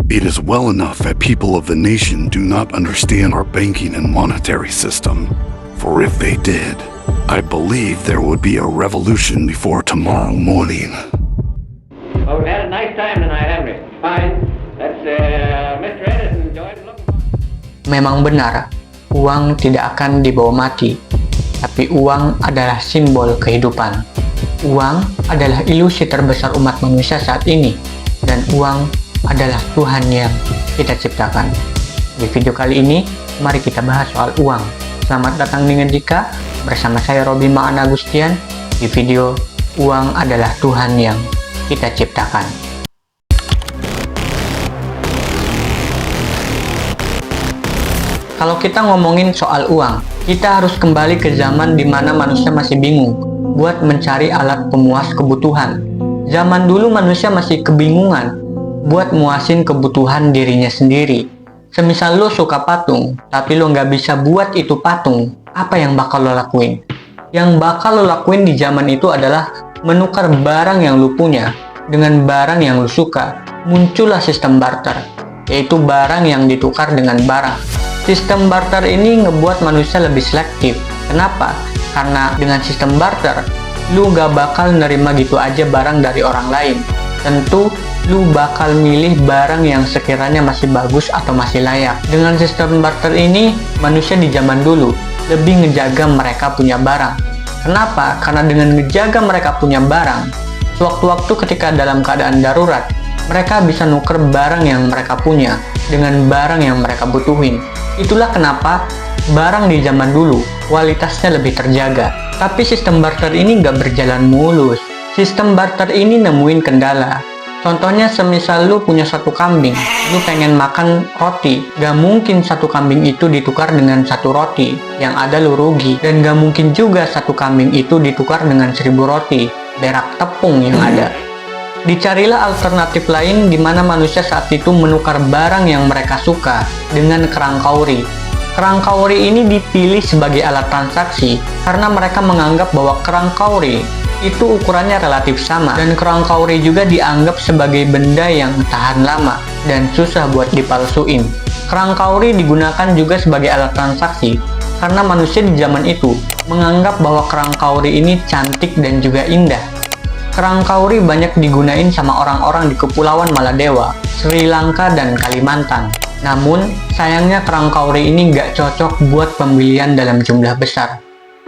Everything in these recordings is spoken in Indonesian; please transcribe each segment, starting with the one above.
It is well enough that people of the nation do not understand our banking and monetary system. For if they did, I believe there would be a revolution before tomorrow morning. Well, we've had a nice time tonight, haven't we? Fine. That's Mr. Edison enjoyed looking. Memang benar, uang tidak akan dibawa mati, tapi uang adalah simbol kehidupan. Uang adalah ilusi terbesar umat manusia saat ini, dan uang adalah Tuhan yang kita ciptakan. Di video kali ini, mari kita bahas soal uang. Selamat datang dengan Dika, bersama saya Robby Ma'an Agustian, di video Uang adalah Tuhan yang kita ciptakan. Kalau kita ngomongin soal uang, kita harus kembali ke zaman di mana manusia masih bingung buat mencari alat pemuas kebutuhan. Zaman dulu manusia masih kebingungan buat muasin kebutuhan dirinya sendiri. Semisal lo suka patung, tapi lo nggak bisa buat itu patung, apa yang bakal lo lakuin? Yang bakal lo lakuin di zaman itu adalah menukar barang yang lo punya dengan barang yang lo suka. Muncullah sistem barter, yaitu barang yang ditukar dengan barang. Sistem barter ini ngebuat manusia lebih selektif. Kenapa? Karena dengan sistem barter, lu gak bakal nerima gitu aja barang dari orang lain. Tentu, lu bakal milih barang yang sekiranya masih bagus atau masih layak. Dengan sistem barter ini, manusia di zaman dulu lebih ngejaga mereka punya barang. Kenapa? Karena dengan ngejaga mereka punya barang, sewaktu-waktu ketika dalam keadaan darurat, mereka bisa nuker barang yang mereka punya dengan barang yang mereka butuhin. Itulah kenapa barang di zaman dulu kualitasnya lebih terjaga. Tapi sistem barter ini nggak berjalan mulus. Sistem barter ini nemuin kendala. Contohnya semisal lu punya satu kambing, lu pengen makan roti, gak mungkin satu kambing itu ditukar dengan satu roti, yang ada lu rugi. Dan gak mungkin juga satu kambing itu ditukar dengan 1000 roti, berak tepung yang ada. Dicarilah alternatif lain di mana manusia saat itu menukar barang yang mereka suka dengan kerang kauri. Kerang kauri ini dipilih sebagai alat transaksi karena mereka menganggap bahwa kerang kauri itu ukurannya relatif sama, dan kerang kauri juga dianggap sebagai benda yang tahan lama dan susah buat dipalsuin. Kerang kauri digunakan juga sebagai alat transaksi karena manusia di zaman itu menganggap bahwa kerang kauri ini cantik dan juga indah. Kerang kauri banyak digunain sama orang-orang di Kepulauan Maladewa, Sri Lanka, dan Kalimantan. Namun, sayangnya kerang kauri ini nggak cocok buat pembelian dalam jumlah besar.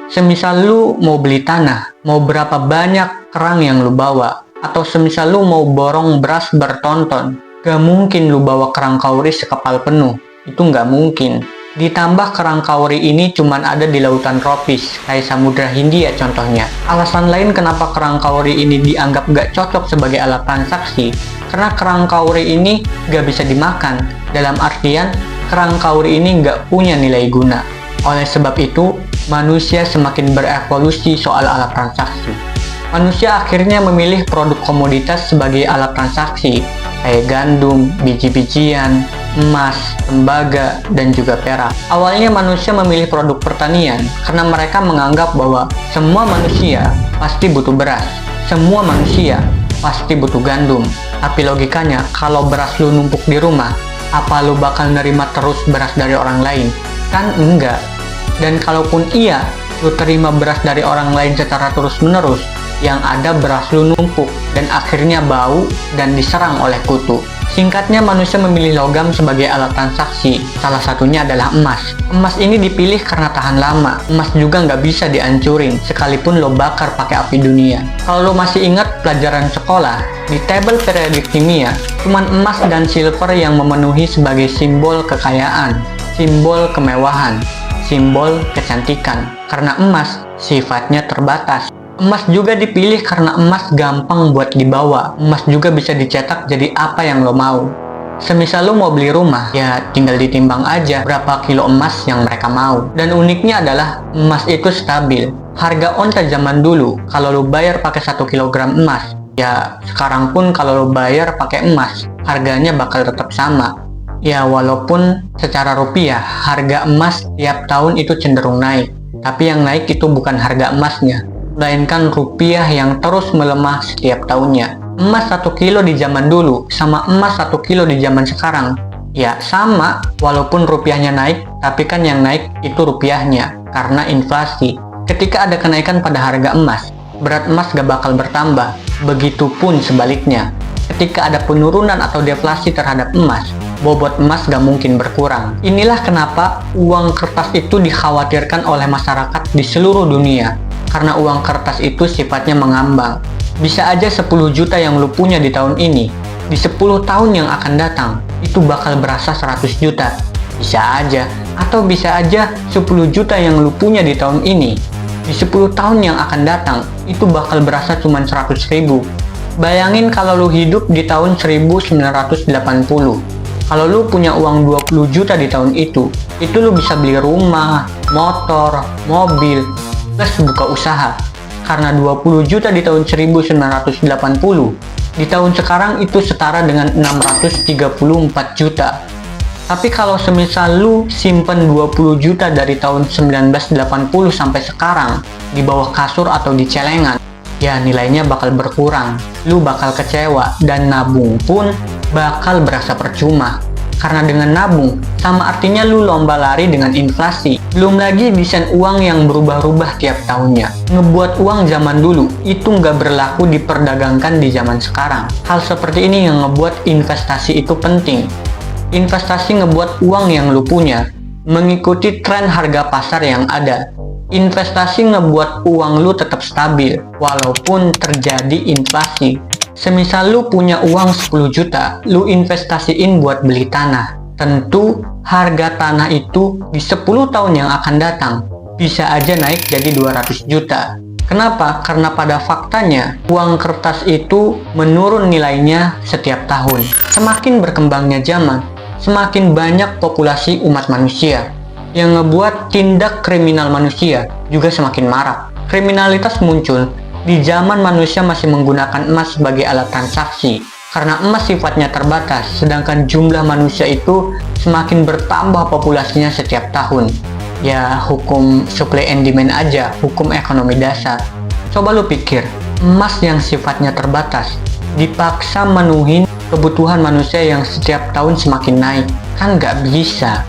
Semisal lu mau beli tanah, mau berapa banyak kerang yang lu bawa, atau semisal lu mau borong beras bertonton, gak mungkin lu bawa kerang kauri sekepal penuh. Itu nggak mungkin. Ditambah kerang kauri ini cuman ada di lautan tropis, kayak Samudra Hindia contohnya. Alasan lain kenapa kerang kauri ini dianggap gak cocok sebagai alat transaksi, karena kerang kauri ini gak bisa dimakan. Dalam artian, kerang kauri ini gak punya nilai guna. Oleh sebab itu, manusia semakin berevolusi soal alat transaksi. Manusia akhirnya memilih produk komoditas sebagai alat transaksi, kayak gandum, biji-bijian, emas, tembaga, dan juga perak. Awalnya manusia memilih produk pertanian karena mereka menganggap bahwa semua manusia pasti butuh beras, semua manusia pasti butuh gandum. Tapi logikanya, kalau beras lu numpuk di rumah, apa lu bakal nerima terus beras dari orang lain? Kan enggak. Dan kalaupun iya, lu terima beras dari orang lain secara terus-menerus, yang ada beras lu numpuk dan akhirnya bau dan diserang oleh kutu. Singkatnya, manusia memilih logam sebagai alat transaksi. Salah satunya adalah emas. Emas ini dipilih karena tahan lama. Emas juga nggak bisa dihancurin, sekalipun lo bakar pakai api dunia. Kalau lo masih ingat pelajaran sekolah, di tabel periodik kimia, cuman emas dan silver yang memenuhi sebagai simbol kekayaan, simbol kemewahan, simbol kecantikan. Karena emas sifatnya terbatas. Emas juga dipilih karena emas gampang buat dibawa. Emas juga bisa dicetak jadi apa yang lo mau. Semisal lo mau beli rumah, ya tinggal ditimbang aja berapa kilo emas yang mereka mau. Dan uniknya adalah emas itu stabil. Harga onta zaman dulu, kalau lo bayar pakai 1 kilogram emas, ya sekarang pun kalau lo bayar pakai emas, harganya bakal tetap sama. Ya walaupun secara rupiah, harga emas tiap tahun itu cenderung naik. Tapi yang naik itu bukan harga emasnya, melainkan rupiah yang terus melemah setiap tahunnya. Emas 1 kilo di zaman dulu sama emas 1 kilo di zaman sekarang, ya sama, walaupun rupiahnya naik, tapi kan yang naik itu rupiahnya, karena inflasi. Ketika ada kenaikan pada harga emas, berat emas gak bakal bertambah, begitupun sebaliknya. Ketika ada penurunan atau deflasi terhadap emas, bobot emas gak mungkin berkurang. Inilah kenapa uang kertas itu dikhawatirkan oleh masyarakat di seluruh dunia, karena uang kertas itu sifatnya mengambang. Bisa aja 10 juta yang lu punya di tahun ini, di 10 tahun yang akan datang, itu bakal berasa 100 juta. Bisa aja, atau bisa aja 10 juta yang lu punya di tahun ini, di 10 tahun yang akan datang, itu bakal berasa cuma 100 ribu. Bayangin kalau lu hidup di tahun 1980. Kalau lu punya uang 20 juta di tahun itu lu bisa beli rumah, motor, mobil, plus buka usaha. Karena 20 juta di tahun 1980, di tahun sekarang itu setara dengan 634 juta. Tapi kalau semisal lu simpen 20 juta dari tahun 1980 sampai sekarang di bawah kasur atau di celengan, ya nilainya bakal berkurang. Lu bakal kecewa dan nabung pun bakal berasa percuma. Karena dengan nabung, sama artinya lu lomba lari dengan inflasi. Belum lagi desain uang yang berubah-ubah tiap tahunnya. Ngebuat uang zaman dulu, itu nggak berlaku diperdagangkan di zaman sekarang. Hal seperti ini yang ngebuat investasi itu penting. Investasi ngebuat uang yang lu punya mengikuti tren harga pasar yang ada. Investasi ngebuat uang lu tetap stabil, walaupun terjadi inflasi. Semisal lu punya uang 10 juta, lu investasiin buat beli tanah. Tentu harga tanah itu di 10 tahun yang akan datang bisa aja naik jadi 200 juta. Kenapa? Karena pada faktanya uang kertas itu menurun nilainya setiap tahun. Semakin berkembangnya zaman, semakin banyak populasi umat manusia yang ngebuat tindak kriminal manusia juga semakin marak. Kriminalitas muncul di zaman manusia masih menggunakan emas sebagai alat transaksi. Karena emas sifatnya terbatas, sedangkan jumlah manusia itu semakin bertambah populasinya setiap tahun. Ya, hukum supply and demand aja, hukum ekonomi dasar. Coba lu pikir, emas yang sifatnya terbatas dipaksa menuhin kebutuhan manusia yang setiap tahun semakin naik. Kan nggak bisa.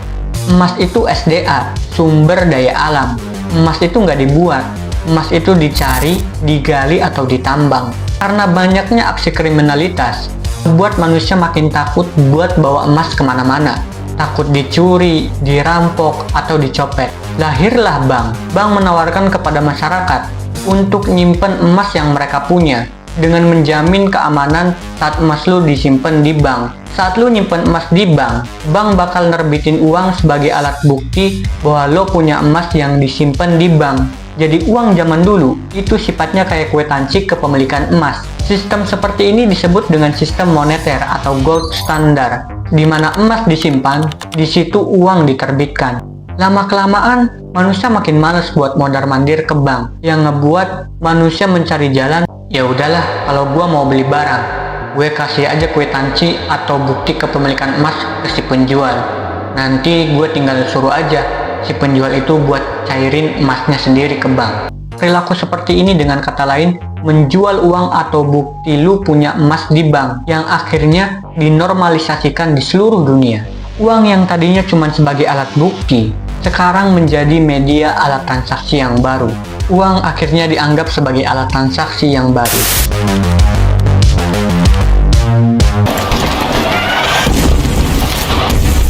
Emas itu SDA, sumber daya alam. Emas itu nggak dibuat. Emas itu dicari, digali, atau ditambang. Karena banyaknya aksi kriminalitas, buat manusia makin takut buat bawa emas kemana-mana. Takut dicuri, dirampok, atau dicopet. Lahirlah bank. Bank menawarkan kepada masyarakat untuk nyimpen emas yang mereka punya dengan menjamin keamanan saat emas lu disimpan di bank. Saat lu nyimpen emas di bank, bank bakal nerbitin uang sebagai alat bukti bahwa lo punya emas yang disimpan di bank. Jadi uang zaman dulu itu sifatnya kayak kwitansi kepemilikan emas. Sistem seperti ini disebut dengan sistem moneter atau gold standard, di mana emas disimpan, di situ uang diterbitkan. Lama-kelamaan, manusia makin malas buat mondar-mandir ke bank, yang ngebuat manusia mencari jalan. Ya udahlah, kalau gua mau beli barang, gue kasih aja kwitansi atau bukti kepemilikan emas ke si penjual. Nanti gue tinggal suruh aja si penjual itu buat cairin emasnya sendiri ke bank. Perilaku seperti ini dengan kata lain menjual uang atau bukti lu punya emas di bank, yang akhirnya dinormalisasikan di seluruh dunia. Uang yang tadinya cuma sebagai alat bukti, sekarang menjadi media alat transaksi yang baru. Uang akhirnya dianggap sebagai alat transaksi yang baru.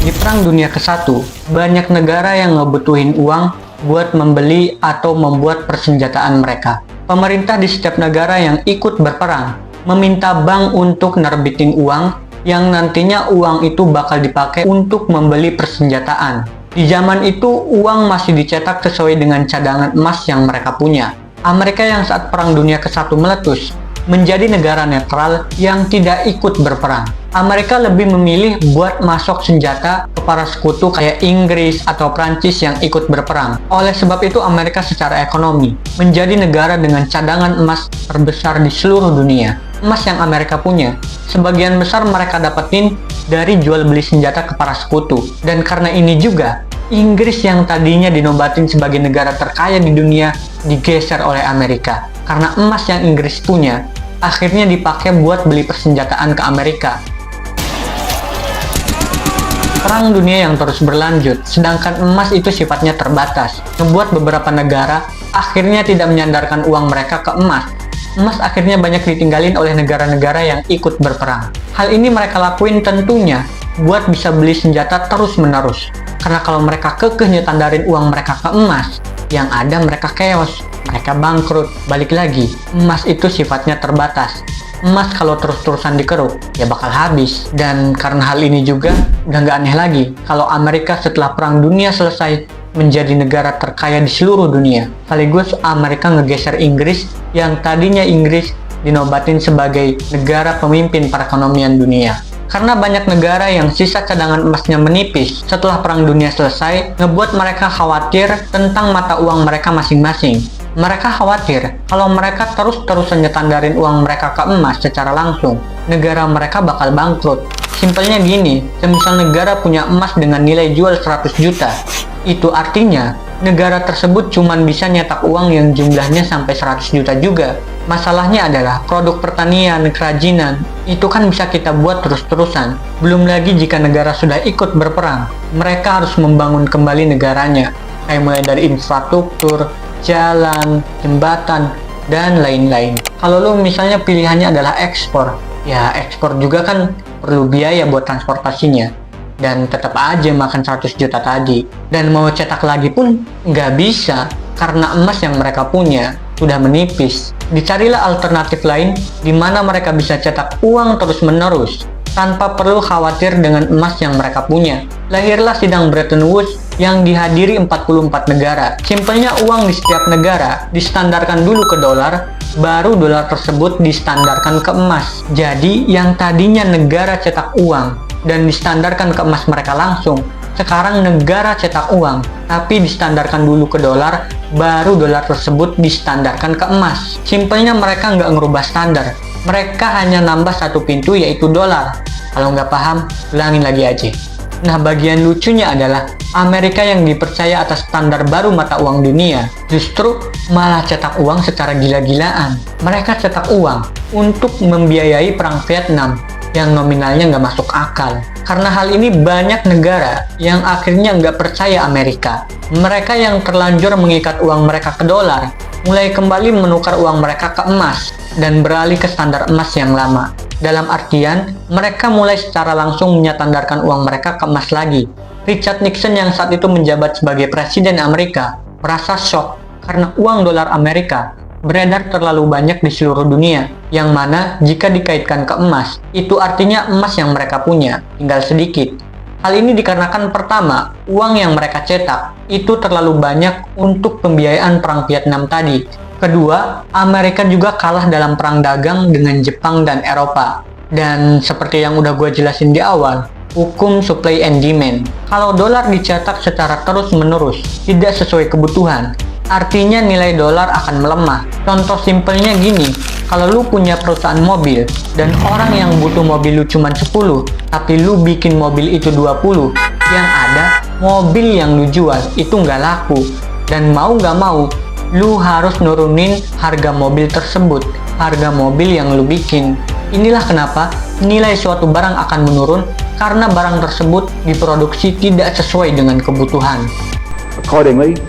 Di Perang Dunia ke-1, banyak negara yang ngebutuhin uang buat membeli atau membuat persenjataan mereka. Pemerintah di setiap negara yang ikut berperang meminta bank untuk nerbitin uang yang nantinya uang itu bakal dipakai untuk membeli persenjataan. Di zaman itu, uang masih dicetak sesuai dengan cadangan emas yang mereka punya. Amerika yang saat Perang Dunia ke-1 meletus menjadi negara netral yang tidak ikut berperang. Amerika lebih memilih buat masuk senjata ke para sekutu kayak Inggris atau Prancis yang ikut berperang. Oleh sebab itu, Amerika secara ekonomi menjadi negara dengan cadangan emas terbesar di seluruh dunia. Emas yang Amerika punya, sebagian besar mereka dapetin dari jual beli senjata ke para sekutu. Dan karena ini juga, Inggris yang tadinya dinobatin sebagai negara terkaya di dunia digeser oleh Amerika. Karena emas yang Inggris punya akhirnya dipakai buat beli persenjataan ke Amerika. Perang dunia yang terus berlanjut, sedangkan emas itu sifatnya terbatas, ngebuat beberapa negara akhirnya tidak menyandarkan uang mereka ke emas. Emas akhirnya banyak ditinggalin oleh negara-negara yang ikut berperang. Hal ini mereka lakuin tentunya buat bisa beli senjata terus-menerus. Karena kalau mereka kekeh nyetandarin uang mereka ke emas, yang ada mereka chaos, mereka bangkrut. Balik lagi, emas itu sifatnya terbatas. Emas kalau terus-terusan dikeruk, ya bakal habis. Dan karena hal ini juga, udah nggak aneh lagi kalau Amerika setelah Perang Dunia selesai menjadi negara terkaya di seluruh dunia. Sekaligus Amerika ngegeser Inggris yang tadinya Inggris dinobatin sebagai negara pemimpin perekonomian dunia. Karena banyak negara yang sisa cadangan emasnya menipis setelah Perang Dunia selesai, ngebuat mereka khawatir tentang mata uang mereka masing-masing. Mereka khawatir kalau mereka terus-terusan nyetandarin uang mereka ke emas secara langsung, negara mereka bakal bangkrut. Simpelnya gini, semisal negara punya emas dengan nilai jual 100 juta, itu artinya negara tersebut cuma bisa nyetak uang yang jumlahnya sampai 100 juta juga. Masalahnya adalah produk pertanian, kerajinan, itu kan bisa kita buat terus-terusan. Belum lagi jika negara sudah ikut berperang, mereka harus membangun kembali negaranya, kayak mulai dari infrastruktur, jalan, jembatan, dan lain-lain. Kalau lu misalnya pilihannya adalah ekspor, ya ekspor juga kan perlu biaya buat transportasinya. Dan tetap aja makan 100 juta tadi. Dan mau cetak lagi pun nggak bisa, karena emas yang mereka punya sudah menipis. Dicarilah alternatif lain di mana mereka bisa cetak uang terus-menerus tanpa perlu khawatir dengan emas yang mereka punya. Lahirlah sidang Bretton Woods yang dihadiri 44 negara. Simpelnya uang di setiap negara distandarkan dulu ke dolar, baru dolar tersebut distandarkan ke emas. Jadi yang tadinya negara cetak uang dan distandarkan ke emas mereka langsung, sekarang negara cetak uang tapi distandarkan dulu ke dolar, baru dolar tersebut distandarkan ke emas. Simpelnya mereka nggak ngerubah standar, mereka hanya nambah satu pintu yaitu dolar. Kalau nggak paham, ulangin lagi aja. Nah, bagian lucunya adalah Amerika yang dipercaya atas standar baru mata uang dunia justru malah cetak uang secara gila-gilaan. Mereka cetak uang untuk membiayai perang Vietnam yang nominalnya nggak masuk akal. Karena hal ini banyak negara yang akhirnya nggak percaya Amerika. Mereka yang terlanjur mengikat uang mereka ke dolar mulai kembali menukar uang mereka ke emas dan beralih ke standar emas yang lama. Dalam artian, mereka mulai secara langsung menyatandarkan uang mereka ke emas lagi. Richard Nixon yang saat itu menjabat sebagai Presiden Amerika merasa shock karena uang dolar Amerika beredar terlalu banyak di seluruh dunia, yang mana jika dikaitkan ke emas, itu artinya emas yang mereka punya tinggal sedikit. Hal ini dikarenakan pertama, uang yang mereka cetak itu terlalu banyak untuk pembiayaan perang Vietnam tadi. Kedua, Amerika juga kalah dalam perang dagang dengan Jepang dan Eropa. Dan seperti yang udah gue jelasin di awal, hukum supply and demand. Kalau dolar dicetak secara terus-menerus, tidak sesuai kebutuhan, artinya nilai dolar akan melemah. Contoh simpelnya gini, kalau lu punya perusahaan mobil, dan orang yang butuh mobil lu cuma 10, tapi lu bikin mobil itu 20, yang ada mobil yang lu jual itu nggak laku. Dan mau nggak mau, lu harus nurunin harga mobil tersebut, harga mobil yang lu bikin. Inilah kenapa nilai suatu barang akan menurun, karena barang tersebut diproduksi tidak sesuai dengan kebutuhan. Accordingly,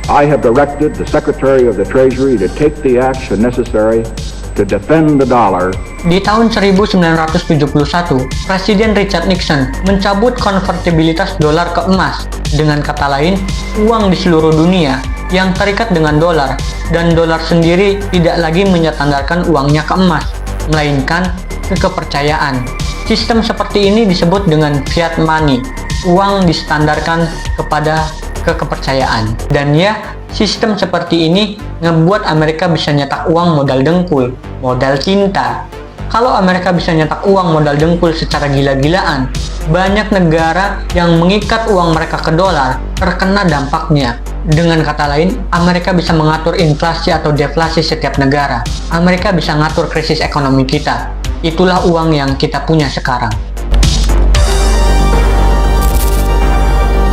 I have directed the Secretary of the Treasury to take the action necessary to defend the dollar. Di tahun 1971, Presiden Richard Nixon mencabut konvertibilitas dolar ke emas. Dengan kata lain, uang di seluruh dunia yang terikat dengan dolar, dan dolar sendiri tidak lagi menyatandarkan uangnya ke emas, melainkan ke kepercayaan. Sistem seperti ini disebut dengan fiat money. Uang distandarkan kepada kepercayaan. Dan ya, sistem seperti ini ngebuat Amerika bisa nyetak uang modal dengkul, modal cinta. Kalau Amerika bisa nyetak uang modal dengkul secara gila-gilaan, banyak negara yang mengikat uang mereka ke dolar terkena dampaknya. Dengan kata lain, Amerika bisa mengatur inflasi atau deflasi setiap negara. Amerika bisa ngatur krisis ekonomi kita. Itulah uang yang kita punya sekarang.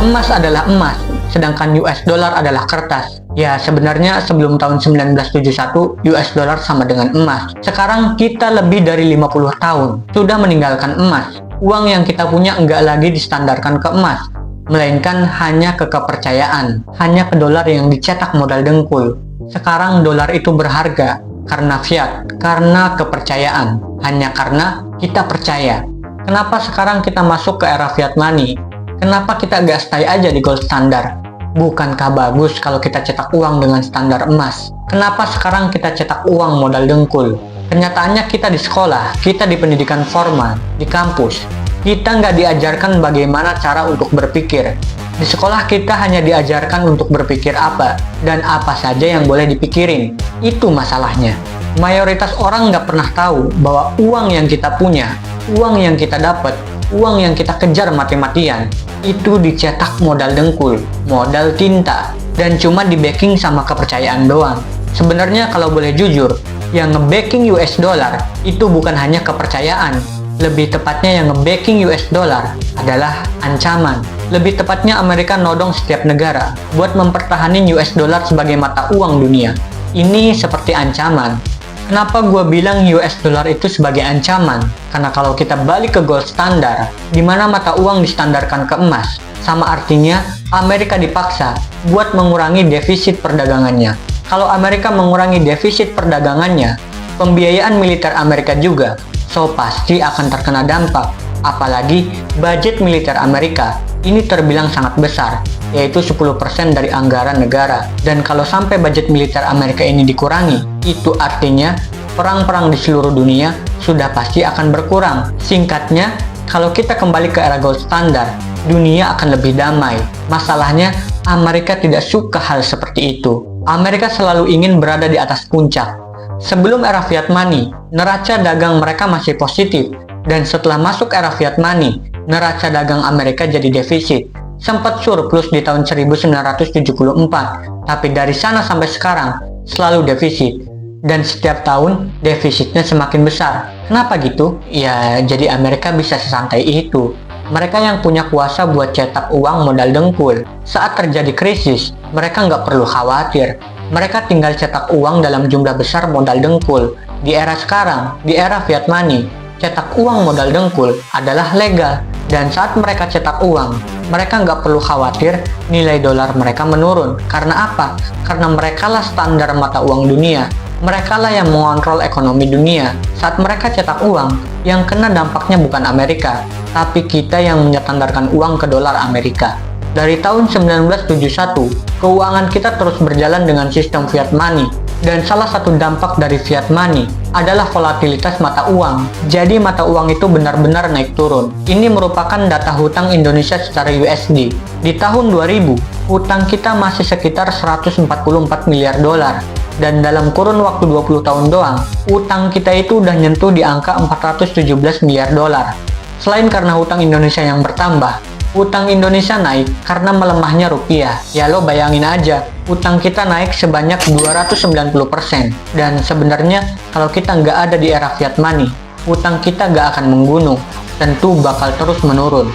Emas adalah emas, sedangkan US dollar adalah kertas. Ya, sebenarnya sebelum tahun 1971, US dollar sama dengan emas. Sekarang kita lebih dari 50 tahun sudah meninggalkan emas. Uang yang kita punya enggak lagi distandarkan ke emas, melainkan hanya ke kepercayaan, hanya ke dolar yang dicetak modal dengkul. Sekarang dolar itu berharga karena fiat, karena kepercayaan, hanya karena kita percaya. Kenapa sekarang kita masuk ke era fiat money? Kenapa kita gak stay aja di gold standard? Bukankah bagus kalau kita cetak uang dengan standar emas? Kenapa sekarang kita cetak uang modal dengkul? Kenyataannya kita di sekolah, kita di pendidikan formal, di kampus. Kita nggak diajarkan bagaimana cara untuk berpikir. Di sekolah kita hanya diajarkan untuk berpikir apa, dan apa saja yang boleh dipikirin. Itu masalahnya. Mayoritas orang nggak pernah tahu bahwa uang yang kita punya, uang yang kita dapat, uang yang kita kejar mati-matian, itu dicetak modal dengkul, modal tinta, dan cuma di-backing sama kepercayaan doang. Sebenarnya kalau boleh jujur, yang nge-backing US dollar itu bukan hanya kepercayaan. Lebih tepatnya yang nge-backing US dollar adalah ancaman. Lebih tepatnya Amerika nodong setiap negara buat mempertahankan US dollar sebagai mata uang dunia. Ini seperti ancaman. Kenapa gue bilang US dollar itu sebagai ancaman? Karena kalau kita balik ke gold standar, di mana mata uang distandarkan ke emas, sama artinya Amerika dipaksa buat mengurangi defisit perdagangannya. Kalau Amerika mengurangi defisit perdagangannya, pembiayaan militer Amerika juga, so pasti akan terkena dampak. Apalagi budget militer Amerika ini terbilang sangat besar, yaitu 10% dari anggaran negara. Dan kalau sampai budget militer Amerika ini dikurangi, itu artinya perang-perang di seluruh dunia sudah pasti akan berkurang. Singkatnya, kalau kita kembali ke era gold standard, dunia akan lebih damai. Masalahnya, Amerika tidak suka hal seperti itu. Amerika selalu ingin berada di atas puncak. Sebelum era fiat money, neraca dagang mereka masih positif. Dan setelah masuk era fiat money, neraca dagang Amerika jadi defisit. Sempat surplus di tahun 1974, tapi dari sana sampai sekarang selalu defisit. Dan setiap tahun defisitnya semakin besar. Kenapa gitu? Ya, jadi Amerika bisa sesantai itu. Mereka yang punya kuasa buat cetak uang modal dengkul. Saat terjadi krisis, mereka nggak perlu khawatir. Mereka tinggal cetak uang dalam jumlah besar modal dengkul. Di era sekarang, di era fiat money, cetak uang modal dengkul adalah legal. Dan saat mereka cetak uang, mereka nggak perlu khawatir nilai dolar mereka menurun. Karena apa? Karena merekalah standar mata uang dunia. Merekalah yang mengontrol ekonomi dunia. Saat mereka cetak uang, yang kena dampaknya bukan Amerika, tapi kita yang menyetandarkan uang ke dolar Amerika. Dari tahun 1971, keuangan kita terus berjalan dengan sistem fiat money. Dan salah satu dampak dari fiat money adalah volatilitas mata uang. Jadi mata uang itu benar-benar naik turun. Ini merupakan data hutang Indonesia secara USD. Di tahun 2000, hutang kita masih sekitar 144 miliar dolar. Dan dalam kurun waktu 20 tahun doang, utang kita itu udah nyentuh di angka 417 miliar dolar. Selain karena hutang Indonesia yang bertambah, utang Indonesia naik karena melemahnya rupiah. Ya lo bayangin aja, utang kita naik sebanyak 290%. Dan sebenarnya kalau kita nggak ada di era fiat money, utang kita nggak akan menggunung, tentu bakal terus menurun.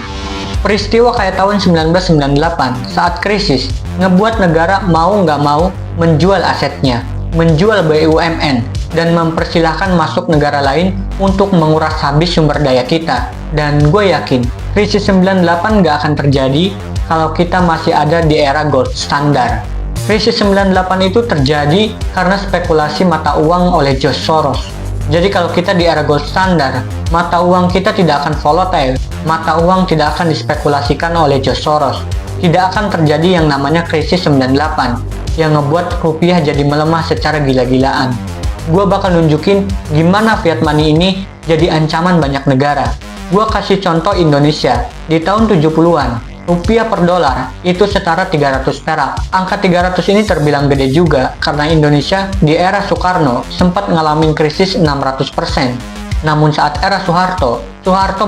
Peristiwa kayak tahun 1998 saat krisis ngebuat negara mau nggak mau menjual asetnya, menjual BUMN, dan mempersilahkan masuk negara lain untuk menguras habis sumber daya kita. Dan gue yakin krisis 98 nggak akan terjadi kalau kita masih ada di era gold standard. Krisis 98 itu terjadi karena spekulasi mata uang oleh George Soros. Jadi kalau kita di era gold standard, mata uang kita tidak akan volatile, mata uang tidak akan dispekulasikan oleh George Soros. Tidak akan terjadi yang namanya krisis 98 yang ngebuat rupiah jadi melemah secara gila-gilaan. Gue bakal nunjukin gimana fiat money ini jadi ancaman banyak negara. Gue kasih contoh Indonesia. Di tahun 70-an, rupiah per dolar itu setara 300 perak. Angka 300 ini terbilang gede juga karena Indonesia di era Soekarno sempat ngalamin krisis 600%. Namun saat era Soeharto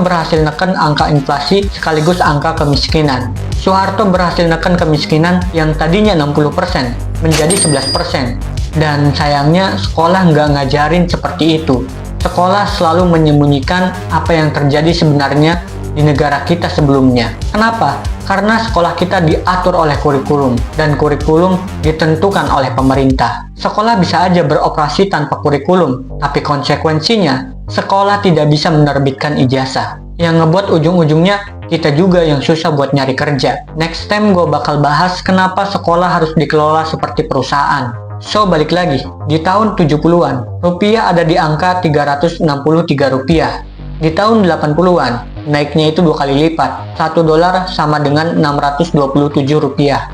berhasil neken angka inflasi sekaligus angka kemiskinan. Soeharto berhasil neken kemiskinan yang tadinya 60% menjadi 11%. Dan sayangnya sekolah nggak ngajarin seperti itu. Sekolah selalu menyembunyikan apa yang terjadi sebenarnya di negara kita sebelumnya. Kenapa? Karena sekolah kita diatur oleh kurikulum, dan kurikulum ditentukan oleh pemerintah. Sekolah bisa aja beroperasi tanpa kurikulum, tapi konsekuensinya, sekolah tidak bisa menerbitkan ijazah. Yang ngebuat ujung-ujungnya, kita juga yang susah buat nyari kerja. Next time gue bakal bahas kenapa sekolah harus dikelola seperti perusahaan. So, balik lagi, di tahun 70-an, rupiah ada di angka 363 rupiah. Di tahun 80-an, naiknya itu 2 kali lipat, 1 dolar sama dengan 627 rupiah.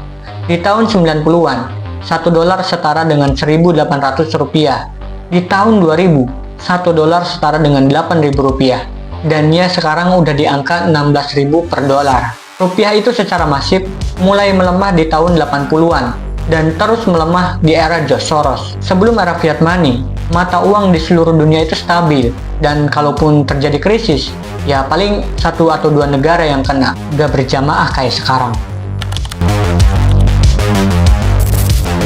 Di tahun 90-an, 1 dolar setara dengan 1.800 rupiah. Di tahun 2000, 1 dolar setara dengan 8.000 rupiah. Dan ya sekarang udah di angka 16.000 per dolar. Rupiah itu secara masif mulai melemah di tahun 80-an. Dan terus melemah di era George Soros. Sebelum era fiat money, mata uang di seluruh dunia itu stabil, dan kalaupun terjadi krisis, ya paling 1 atau 2 negara yang kena, gak berjamaah kayak sekarang.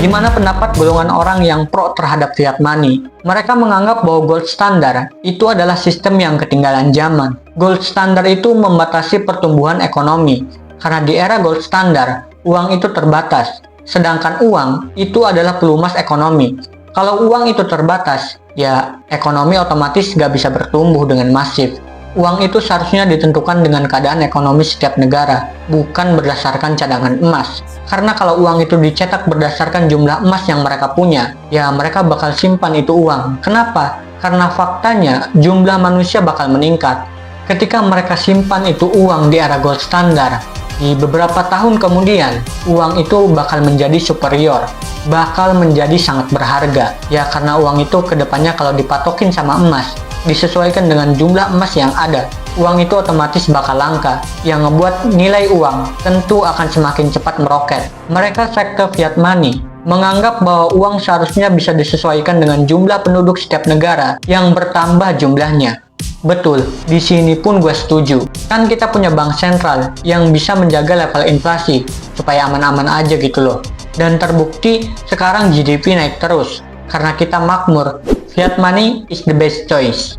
Gimana pendapat golongan orang yang pro terhadap fiat money? Mereka menganggap bahwa gold standard itu adalah sistem yang ketinggalan zaman. Gold standard itu membatasi pertumbuhan ekonomi, karena di era gold standard, uang itu terbatas. Sedangkan uang itu adalah pelumas ekonomi. Kalau uang itu terbatas, ya ekonomi otomatis gak bisa bertumbuh dengan masif. Uang itu seharusnya ditentukan dengan keadaan ekonomi setiap negara, bukan berdasarkan cadangan emas. Karena kalau uang itu dicetak berdasarkan jumlah emas yang mereka punya, ya mereka bakal simpan itu uang. Kenapa? Karena faktanya jumlah manusia bakal meningkat. Ketika mereka simpan itu uang di era gold standard, di beberapa tahun kemudian, uang itu bakal menjadi superior, bakal menjadi sangat berharga. Ya karena uang itu kedepannya kalau dipatokin sama emas, disesuaikan dengan jumlah emas yang ada, uang itu otomatis bakal langka, yang ngebuat nilai uang tentu akan semakin cepat meroket. Mereka sekte fiat money menganggap bahwa uang seharusnya bisa disesuaikan dengan jumlah penduduk setiap negara yang bertambah jumlahnya. Betul, di sini pun gue setuju. Kan kita punya bank sentral yang bisa menjaga level inflasi supaya aman-aman aja gitu loh. Dan terbukti sekarang GDP naik terus karena kita makmur. Fiat money is the best choice.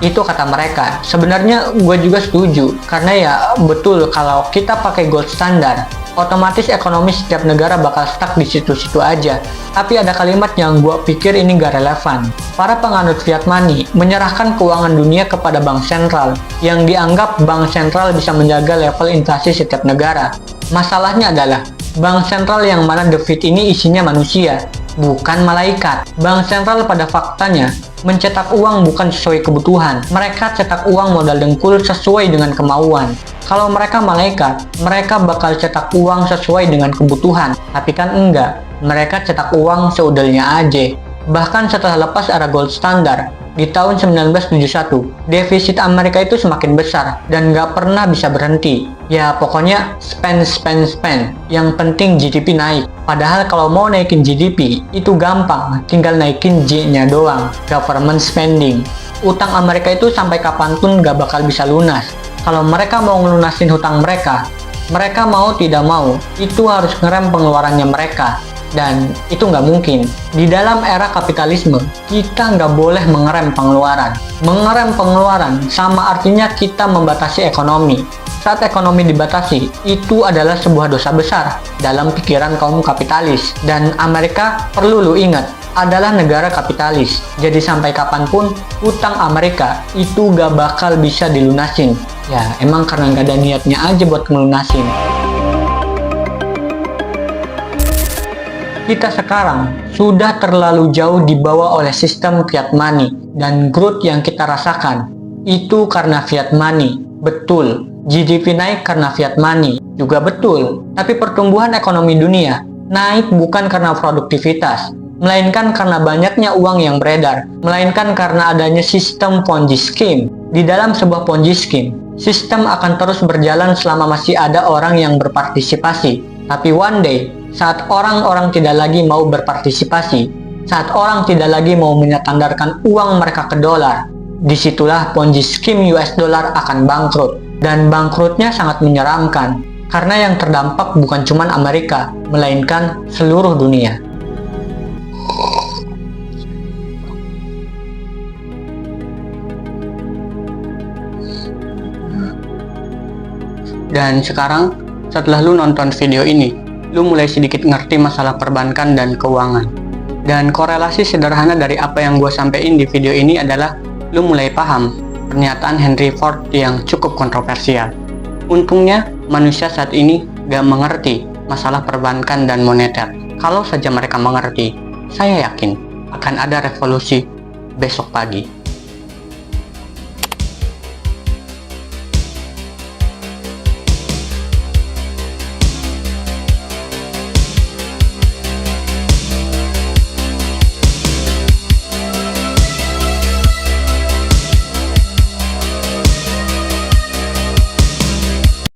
Itu kata mereka. Sebenarnya gue juga setuju karena ya betul kalau kita pakai gold standard, otomatis ekonomi setiap negara bakal stuck di situ-situ aja. Tapi ada kalimat yang gue pikir ini gak relevan. Para penganut fiat money menyerahkan keuangan dunia kepada bank sentral, yang dianggap bank sentral bisa menjaga level inflasi setiap negara. Masalahnya adalah, bank sentral yang mana the Fed ini isinya manusia, bukan malaikat. Bank sentral pada faktanya mencetak uang bukan sesuai kebutuhan. Mereka cetak uang modal dengkul sesuai dengan kemauan. Kalau mereka malaikat, mereka bakal cetak uang sesuai dengan kebutuhan. Tapi kan enggak, mereka cetak uang seudelnya aja. Bahkan setelah lepas era gold standard, di tahun 1971, defisit Amerika itu semakin besar dan nggak pernah bisa berhenti. Ya pokoknya spend. Yang penting GDP naik. Padahal kalau mau naikin GDP, itu gampang. Tinggal naikin J-nya doang, government spending. Utang Amerika itu sampai kapanpun nggak bakal bisa lunas. Kalau mereka mau ngelunasin hutang mereka mau tidak mau, itu harus ngerem pengeluarannya mereka. Dan itu nggak mungkin. Di dalam era kapitalisme, kita nggak boleh mengerem pengeluaran. Mengerem pengeluaran sama artinya kita membatasi ekonomi. Saat ekonomi dibatasi, itu adalah sebuah dosa besar dalam pikiran kaum kapitalis. Dan Amerika, perlu lu ingat, adalah negara kapitalis. Jadi sampai kapanpun, utang Amerika itu nggak bakal bisa dilunasin. Ya, emang karena nggak ada niatnya aja buat ngelunasin. Kita sekarang sudah terlalu jauh dibawa oleh sistem fiat money, dan growth yang kita rasakan itu karena fiat money. Betul, GDP naik karena fiat money, juga betul. Tapi pertumbuhan ekonomi dunia naik bukan karena produktivitas, melainkan karena banyaknya uang yang beredar, melainkan karena adanya sistem Ponzi scheme. Di dalam sebuah Ponzi scheme, sistem akan terus berjalan selama masih ada orang yang berpartisipasi. Tapi one day, saat orang-orang tidak lagi mau berpartisipasi, saat orang tidak lagi mau menyandarkan uang mereka ke dolar, disitulah Ponzi scheme US dollar akan bangkrut. Dan bangkrutnya sangat menyeramkan, karena yang terdampak bukan cuma Amerika, melainkan seluruh dunia. Dan sekarang, setelah lu nonton video ini, lu mulai sedikit ngerti masalah perbankan dan keuangan. Dan korelasi sederhana dari apa yang gue sampein di video ini adalah lu mulai paham pernyataan Henry Ford yang cukup kontroversial. Untungnya, manusia saat ini gak mengerti masalah perbankan dan moneter. Kalau saja mereka mengerti, saya yakin akan ada revolusi besok pagi.